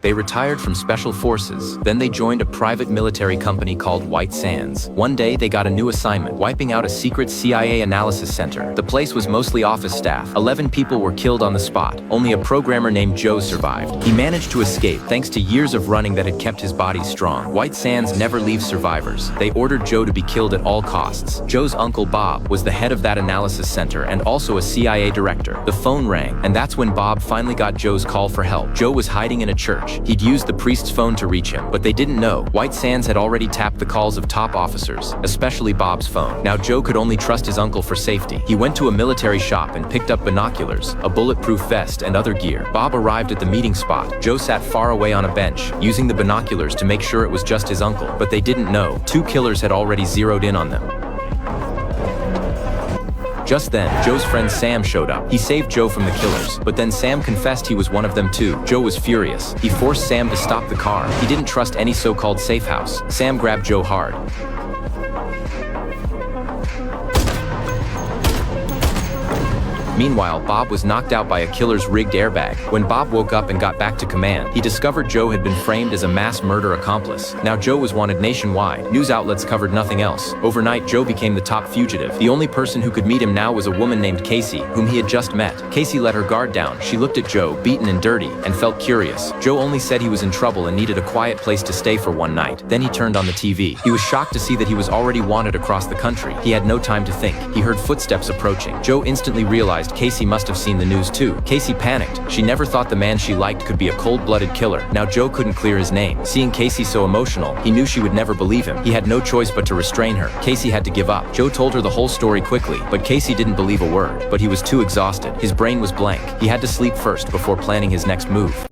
They retired from Special Forces, then they joined a private military company called White Sands. One day, they got a new assignment, wiping out a secret CIA analysis center. The place was mostly office staff. 11 people were killed on the spot. Only a programmer named Joe survived. He managed to escape thanks to years of running that had kept his body strong. White Sands never leaves survivors. They ordered Joe to be killed at all costs. Joe's uncle Bob was the head of that analysis center and also a CIA director. The phone rang, and that's when Bob finally got Joe's call for help. Joe was hiding in a church. He'd used the priest's phone to reach him, but they didn't know. White Sands had already tapped the calls of top officers, especially Bob's phone. Now Joe could only trust his uncle for safety. He went to a military shop and picked up binoculars, a bulletproof vest, and other gear. Bob arrived at the meeting spot. Joe sat far away on a bench, using the binoculars to make sure it was just his uncle, but they didn't know. Two killers had already zeroed in on them. Just then, Joe's friend Sam showed up. He saved Joe from the killers, but then Sam confessed he was one of them too. Joe was furious. He forced Sam to stop the car. He didn't trust any so-called safe house. Sam grabbed Joe hard. Meanwhile, Bob was knocked out by a killer's rigged airbag. When Bob woke up and got back to command, he discovered Joe had been framed as a mass murder accomplice. Now Joe was wanted nationwide. News outlets covered nothing else. Overnight, Joe became the top fugitive. The only person who could meet him now was a woman named Casey, whom he had just met. Casey let her guard down. She looked at Joe, beaten and dirty, and felt curious. Joe only said he was in trouble and needed a quiet place to stay for one night. Then he turned on the TV. He was shocked to see that he was already wanted across the country. He had no time to think. He heard footsteps approaching. Joe instantly realized Casey must have seen the news too. Casey panicked. She never thought the man she liked could be a cold-blooded killer. Now Joe couldn't clear his name. Seeing Casey so emotional, he knew she would never believe him. He had no choice but to restrain her. Casey had to give up. Joe told her the whole story quickly, but Casey didn't believe a word. But he was too exhausted. His brain was blank. He had to sleep first before planning his next move.